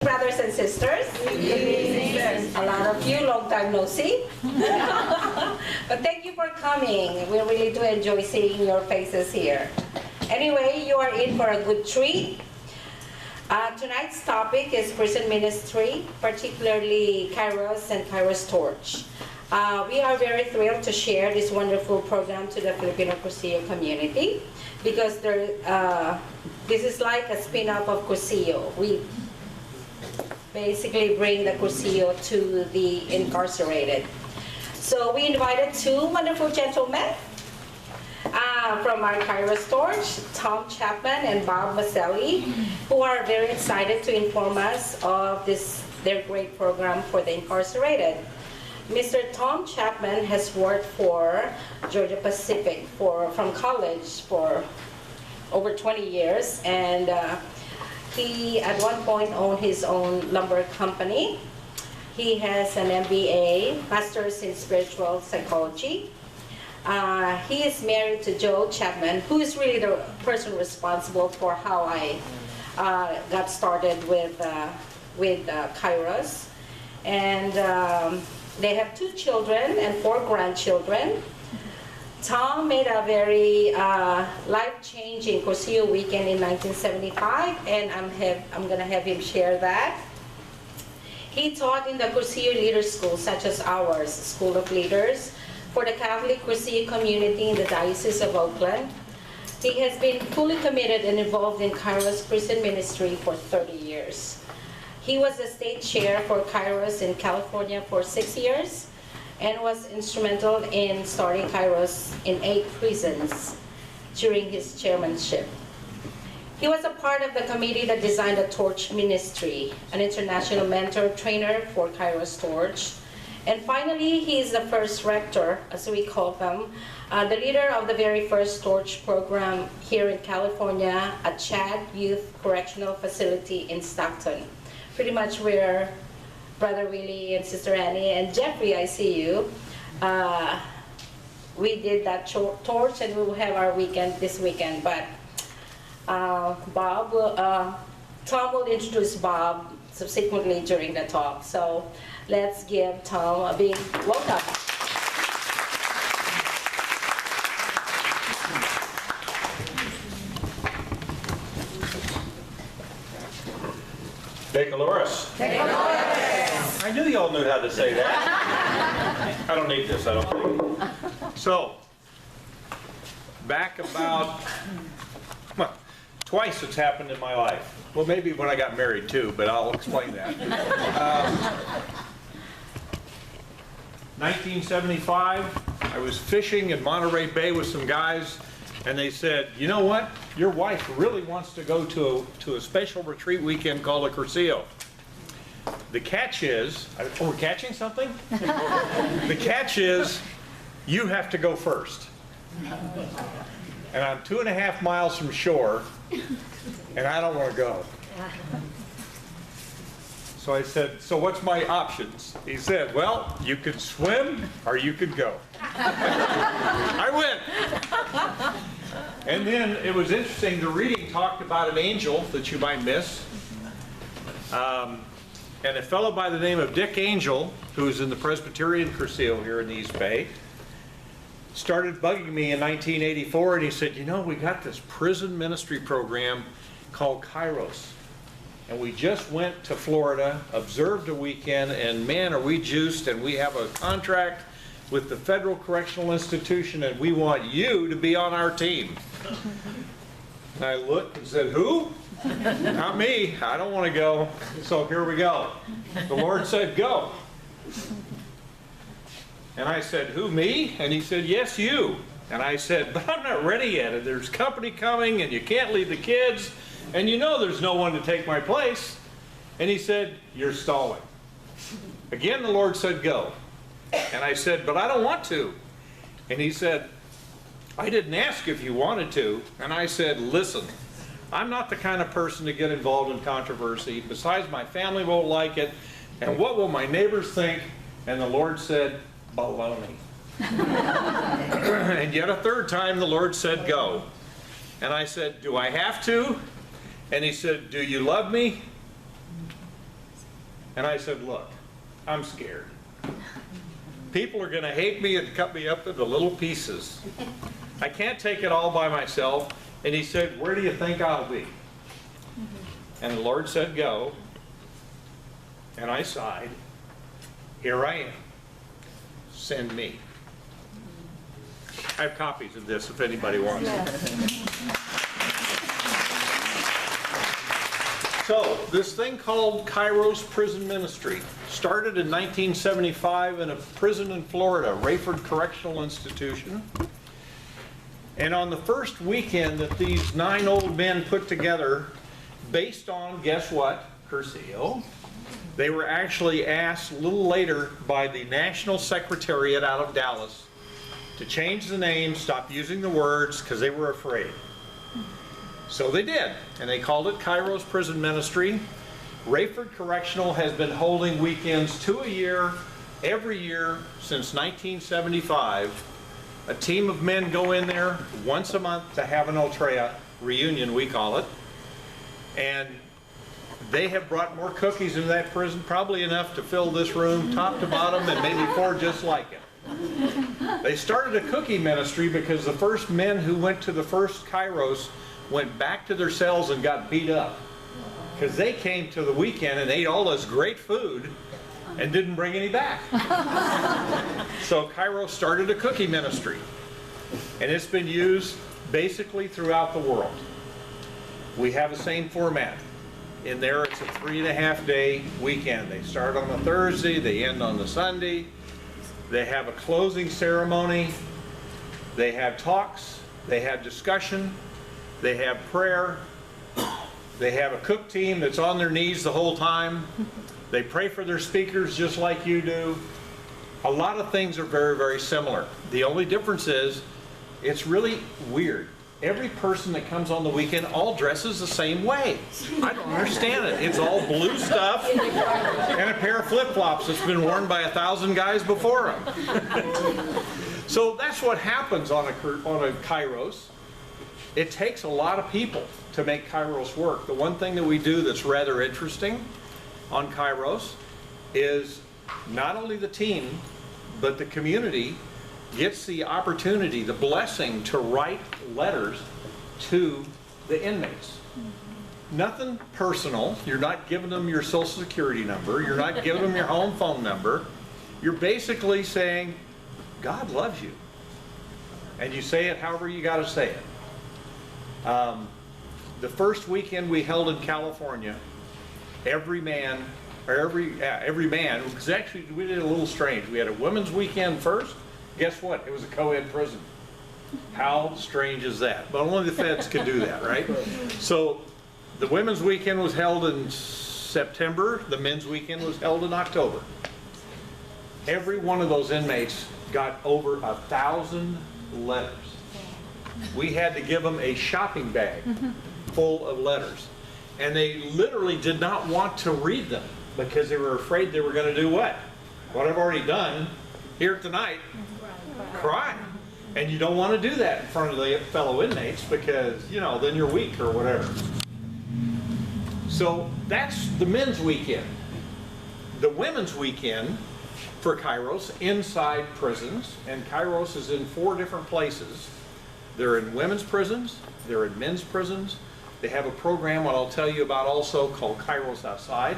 brothers and sisters. A lot of you, long time no see. But thank you for coming. We really do enjoy seeing your faces here. Anyway, you are in for a good treat. Tonight's topic is prison ministry, particularly Kairos and Kairos Torch. We are very thrilled to share this wonderful program to the Filipino Cursillo community because this is like a spin-off of Cursillo. We basically bring the Cursillo to the incarcerated. So we invited two wonderful gentlemen from our Kairos Torch, Tom Chapman and Bob Maselli, who are very excited to inform us of their great program for the incarcerated. Mr. Tom Chapman has worked for Georgia Pacific from college for over 20 years, and he at one point owned his own lumber company. He has an MBA, Master's in Spiritual Psychology. He is married to Joe Chapman, who is really the person responsible for how I got started with Kairos. And they have 2 children and 4 grandchildren. Tom made a very life-changing Cursillo weekend in 1975, and I'm going to have him share that. He taught in the Cursillo Leader School, such as ours, School of Leaders, for the Catholic Cursillo community in the Diocese of Oakland. He has been fully committed and involved in Kairos prison ministry for 30 years. He was the state chair for Kairos in California for 6 years and was instrumental in starting Kairos in 8 prisons during his chairmanship. He was a part of the committee that designed the Torch Ministry, an international mentor trainer for Kairos Torch. And finally, he is the first rector, as we call them, the leader of the very first Torch program here in California at Chad Youth Correctional Facility in Stockton. Pretty much where Brother Willie and Sister Annie and Jeffrey, I see you. We did that torch, and we will have our weekend this weekend. But Tom will introduce Bob subsequently during the talk. So let's give Tom a big welcome. Decaloris. Decaloris. I knew you all knew how to say that. I don't need this, I don't think. So, back about, well, twice it's happened in my life. Well, maybe when I got married too, but I'll explain that. 1975, I was fishing in Monterey Bay with some guys, and they said, you know what? Your wife really wants to go to a special retreat weekend called a Cursillo. The catch is, we're catching something? The catch is, you have to go first. And I'm 2.5 miles from shore, and I don't want to go. So I said, so what's my options? He said, well, you could swim or you could go. I went. And then it was interesting, the reading talked about an angel that you might miss. And a fellow by the name of Dick Angel, who's in the Presbyterian Cursillo here in the East Bay, started bugging me in 1984, and he said, you know, we got this prison ministry program called Kairos. And we just went to Florida, observed a weekend, and man, are we juiced, and we have a contract with the Federal Correctional Institution, and we want you to be on our team. And I looked and said, who? Not me. I don't want to go. So here we go. The Lord said, go. And I said, who, me? And he said, yes, you. And I said, but I'm not ready yet. And there's company coming, and you can't leave the kids. And you know there's no one to take my place. And he said, you're stalling. Again, the Lord said, go. And I said, but I don't want to. And he said, I didn't ask if you wanted to. And I said, listen, I'm not the kind of person to get involved in controversy. Besides, my family won't like it. And what will my neighbors think? And the Lord said, baloney. And yet a third time the Lord said, go. And I said, do I have to? And he said, do you love me? And I said, look, I'm scared. People are going to hate me and cut me up into little pieces. I can't take it all by myself. And he said, where do you think I'll be? And the Lord said, go. And I sighed. Here I am. Send me. I have copies of this if anybody wants them. So, this thing called Kairos Prison Ministry started in 1975 in a prison in Florida, Rayford Correctional Institution. And on the first weekend that these 9 old men put together, based on, guess what, Curcio, they were actually asked a little later by the National Secretariat out of Dallas to change the name, stop using the words, because they were afraid. So they did, and they called it Kairos Prison Ministry. Rayford Correctional has been holding weekends 2 a year, every year since 1975. A team of men go in there once a month to have an Ultrea reunion, we call it. And they have brought more cookies into that prison, probably enough to fill this room top to bottom and maybe 4 just like it. They started a cookie ministry because the first men who went to the first Kairos went back to their cells and got beat up. Because they came to the weekend and ate all this great food and didn't bring any back. So Kairos started a cookie ministry. And it's been used basically throughout the world. We have the same format. In there it's a 3.5-day weekend. They start on the Thursday, they end on the Sunday. They have a closing ceremony. They have talks. They have discussion. They have prayer. They have a cook team that's on their knees the whole time. They pray for their speakers just like you do. A lot of things are very, very similar. The only difference is it's really weird. Every person that comes on the weekend all dresses the same way. I don't understand it. It's all blue stuff and a pair of flip-flops that's been worn by 1,000 guys before them. So that's what happens on a Kairos. It takes a lot of people to make Kairos work. The one thing that we do that's rather interesting on Kairos is not only the team, but the community gets the opportunity, the blessing to write letters to the inmates. Nothing personal. You're not giving them your social security number. You're not giving them your home phone number. You're basically saying, God loves you. And you say it however you got to say it. The first weekend we held in California, every man, because actually we did a little strange. We had a women's weekend first. Guess what? It was a co-ed prison. How strange is that? But only the feds can do that, right? So the women's weekend was held in September. The men's weekend was held in October. Every one of those inmates got over 1,000 letters. We had to give them a shopping bag full of letters. And they literally did not want to read them because they were afraid they were going to do what? What I've already done here tonight. Cry. And you don't want to do that in front of the fellow inmates because, you know, then you're weak or whatever. So that's the men's weekend. The women's weekend for Kairos inside prisons, and Kairos is in 4 different places. They're in women's prisons, they're in men's prisons. They have a program, what I'll tell you about also, called Kairos Outside,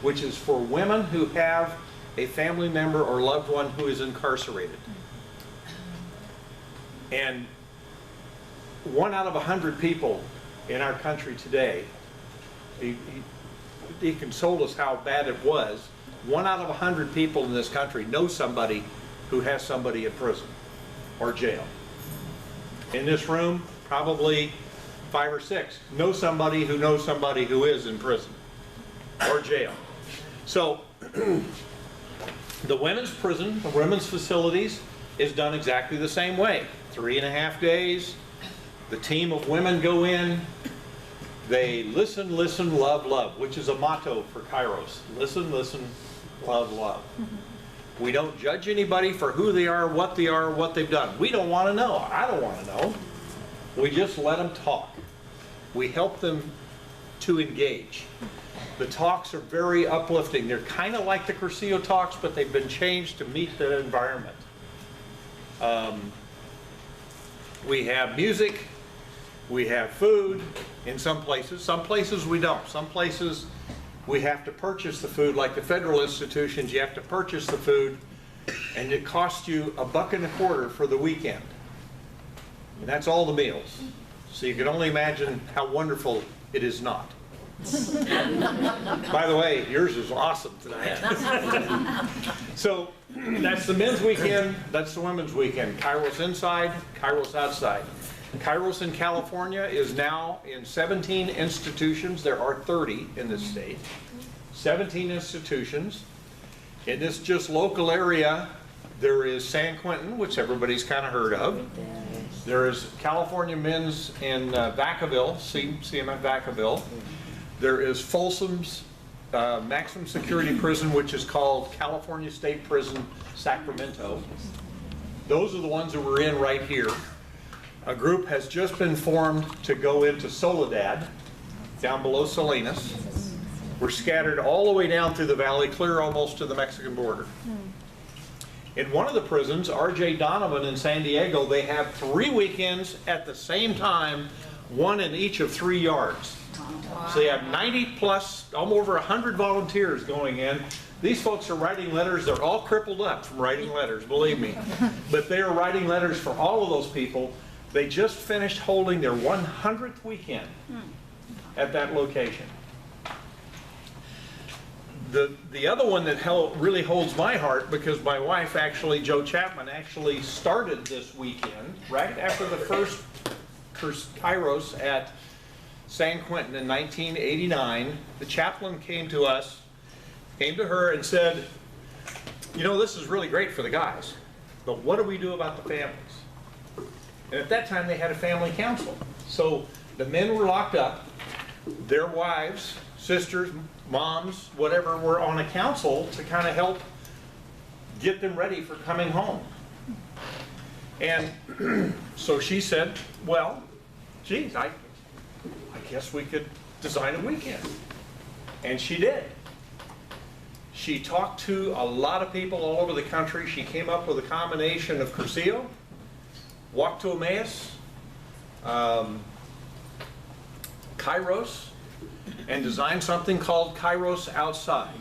which is for women who have a family member or loved one who is incarcerated. And 1 out of 100 people in our country today, he consoled us how bad it was. 1 out of 100 people in this country know somebody who has somebody in prison or jail. In this room, probably 5 or 6 know somebody who knows somebody who is in prison or jail. So the women's prison, the women's facilities, is done exactly the same way. 3.5 days. The team of women go in. They listen, listen, love, love, which is a motto for Kairos. Listen, listen, love, love. We don't judge anybody for who they are, what they've done. We don't want to know. I don't want to know. We just let them talk. We help them to engage. The talks are very uplifting. They're kind of like the Cursillo talks, but they've been changed to meet the environment. We have music, we have food in some places we don't. Some places we have to purchase the food, like the federal institutions, you have to purchase the food, and it costs you $1.25 for the weekend. And that's all the meals. So you can only imagine how wonderful it is not. By the way, yours is awesome tonight. So that's the men's weekend, that's the women's weekend. Kairos Inside, Kairos Outside. Kairos in California is now in 17 institutions. There are 30 in this state. 17 institutions. In this just local area, there is San Quentin, which everybody's kind of heard of. There is California Men's in Vacaville, CMF Vacaville. There is Folsom's maximum security prison, which is called California State Prison, Sacramento. Those are the ones that we're in right here. A group has just been formed to go into Soledad, down below Salinas. We're scattered all the way down through the valley, clear almost to the Mexican border. In one of the prisons, R.J. Donovan in San Diego, they have 3 weekends at the same time, one in each of 3 yards. So they have 90 plus, almost over 100 volunteers going in. These folks are writing letters. They're all crippled up from writing letters, believe me. But they are writing letters for all of those people. They just finished holding their 100th weekend at that location. The other one that really holds my heart, because my wife actually, Jo Chapman, actually started this weekend right after the first Kairos at San Quentin in 1989. The chaplain came to her and said, you know, this is really great for the guys, but what do we do about the families? And at that time they had a family council. So the men were locked up, their wives, sisters, moms, whatever, were on a council to kind of help get them ready for coming home. And so she said, well, geez, I guess we could design a weekend. And she did. She talked to a lot of people all over the country. She came up with a combination of Cursillo, Walk to Emmaus, Kairos, and designed something called Kairos Outside.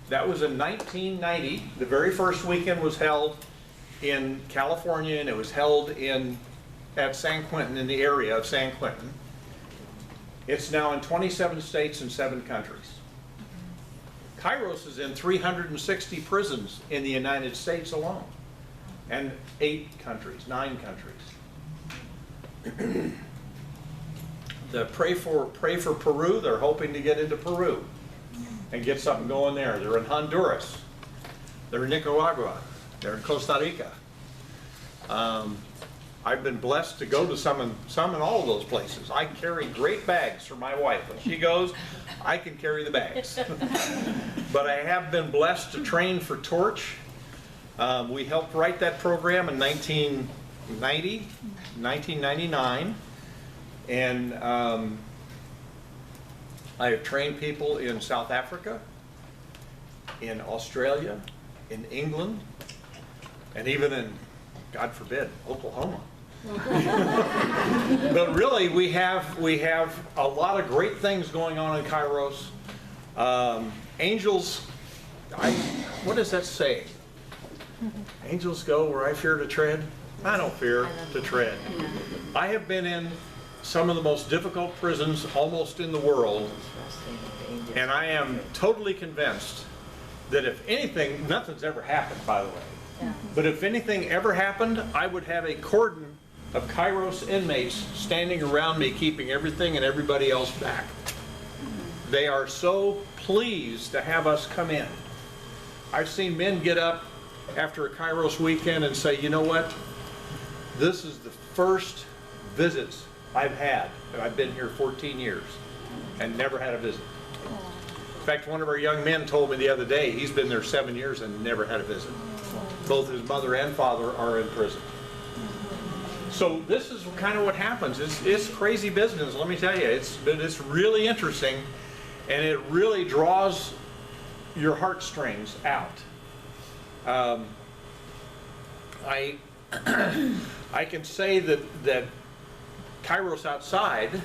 That was in 1990. The very first weekend was held in California, and it was held at San Quentin, in the area of San Quentin. It's now in 27 states and 7 countries. Kairos is in 360 prisons in the United States alone, and 9 countries. The Pray for Peru, they're hoping to get into Peru and get something going there. They're in Honduras, they're in Nicaragua, they're in Costa Rica. I've been blessed to go to some in all of those places. I carry great bags for my wife. When she goes, I can carry the bags. But I have been blessed to train for Torch. We helped write that program in 1999. And I have trained people in South Africa, in Australia, in England, and even in, God forbid, Oklahoma. But really, we have a lot of great things going on in Kairos. Angels, what does that say? Angels go where I fear to tread. I don't fear to tread. I have been in some of the most difficult prisons almost in the world, and I am totally convinced that if anything, nothing's ever happened, by the way, but if anything ever happened, I would have a cordon of Kairos inmates standing around me, keeping everything and everybody else back. They are so pleased to have us come in. I've seen men get up after a Kairos weekend and say, you know what, this is the first visits I've had, and I've been here 14 years and never had a visit. In fact, one of our young men told me the other day he's been there 7 years and never had a visit. Both his mother and father are in prison. So this is kind of what happens. It's crazy business, let me tell you. It's really interesting. And it really draws your heartstrings out. I can say that Kairos Outside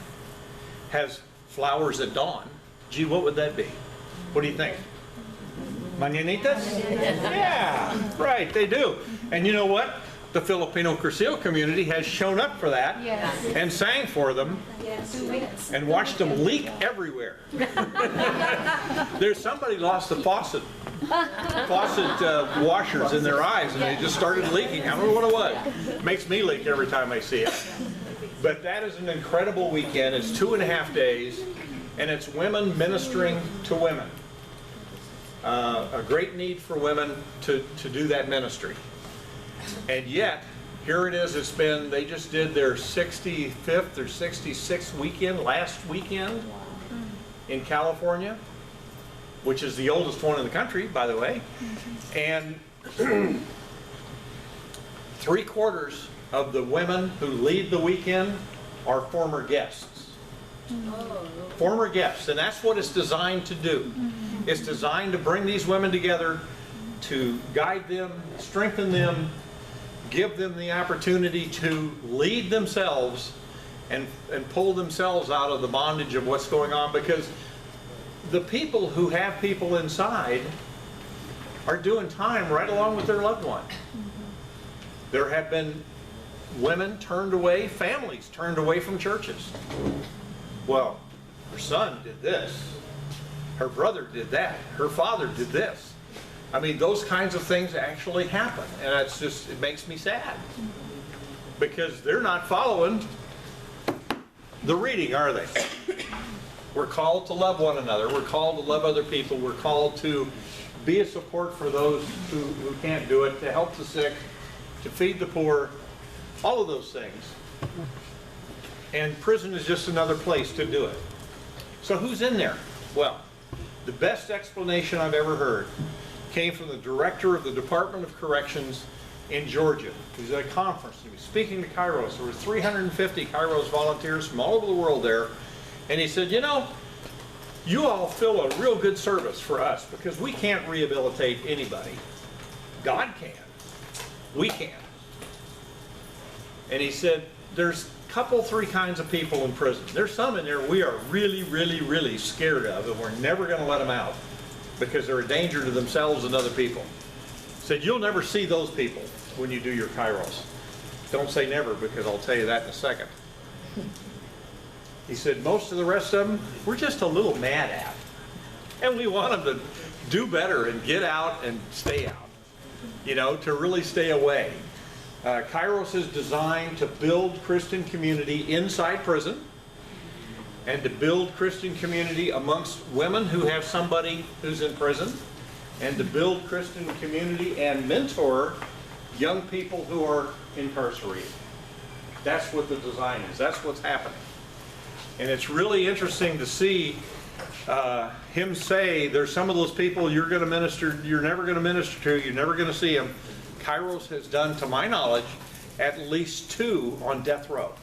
has flowers at dawn. Gee, what would that be? What do you think? Mañanitas? Yeah, right, they do. And you know what? The Filipino Cursil community has shown up for that and sang for them and watched them leak everywhere. There's somebody lost the faucet washers in their eyes and they just started leaking. I don't know what it was. It makes me leak every time I see it. But that is an incredible weekend. It's 2.5 days and it's women ministering to women. A great need for women to do that ministry. And yet, here it is, they just did their 65th or 66th weekend, last weekend in California, which is the oldest one in the country, by the way. And 3/4 of the women who lead the weekend are former guests. Former guests, and that's what it's designed to do. It's designed to bring these women together, to guide them, strengthen them, give them the opportunity to lead themselves and pull themselves out of the bondage of what's going on, because the people who have people inside are doing time right along with their loved one. There have been women turned away, families turned away from churches. Well, her son did this, her brother did that, her father did this. I mean, those kinds of things actually happen, and it's just, it makes me sad. Because they're not following the reading, are they? We're called to love one another, we're called to love other people, we're called to be a support for those who can't do it, to help the sick, to feed the poor, all of those things. And prison is just another place to do it. So who's in there? Well, the best explanation I've ever heard came from the director of the Department of Corrections in Georgia. He was at a conference, he was speaking to Kairos. There were 350 Kairos volunteers from all over the world there. And he said, you know, you all fill a real good service for us because we can't rehabilitate anybody. God can. We can. And he said, there's three kinds of people in prison. There's some in there we are really, really, really scared of, and we're never going to let them out because they're a danger to themselves and other people. Said, you'll never see those people when you do your Kairos. Don't say never, because I'll tell you that in a second. He said, most of the rest of them, we're just a little mad at. And we want them to do better and get out and stay out. You know, to really stay away. Kairos is designed to build Christian community inside prison and to build Christian community amongst women who have somebody who's in prison, and to build Christian community and mentor young people who are incarcerated. That's what the design is. That's what's happening. And it's really interesting to see him say there's some of those people you're going to minister, you're never going to minister to, you're never going to see them. Kairos has done, to my knowledge, at least 2 on death row.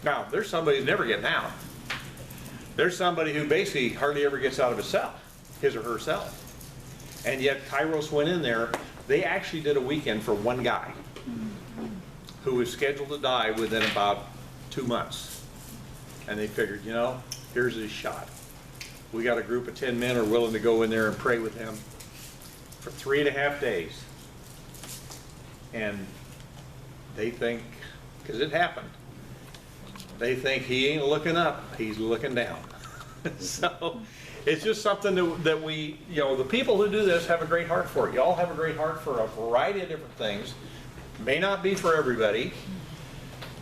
Now, there's somebody who's never getting out. There's somebody who basically hardly ever gets out of his cell, his or her cell. And yet Kairos went in there. They actually did a weekend for one guy who was scheduled to die within about 2 months. And they figured, you know, here's his shot. We got a group of 10 men who are willing to go in there and pray with him for 3.5 days. And they think, because it happened, they think he ain't looking up, he's looking down. So it's just something that we, you know, the people who do this have a great heart for it. You all have a great heart for a variety of different things. May not be for everybody,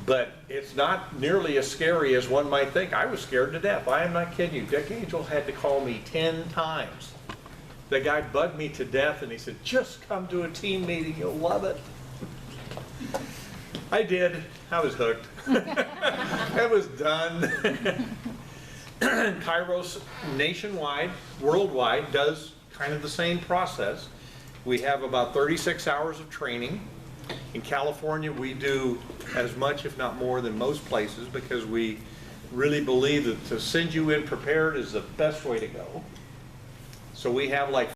but it's not nearly as scary as one might think. I was scared to death. I am not kidding you. Dick Angel had to call me 10 times. The guy bugged me to death, and he said, just come to a team meeting, you'll love it. I did. I was hooked. It was done. Kairos nationwide, worldwide, does kind of the same process. We have about 36 hours of training. In California, we do as much, if not more, than most places because we really believe that to send you in prepared is the best way to go. So we have like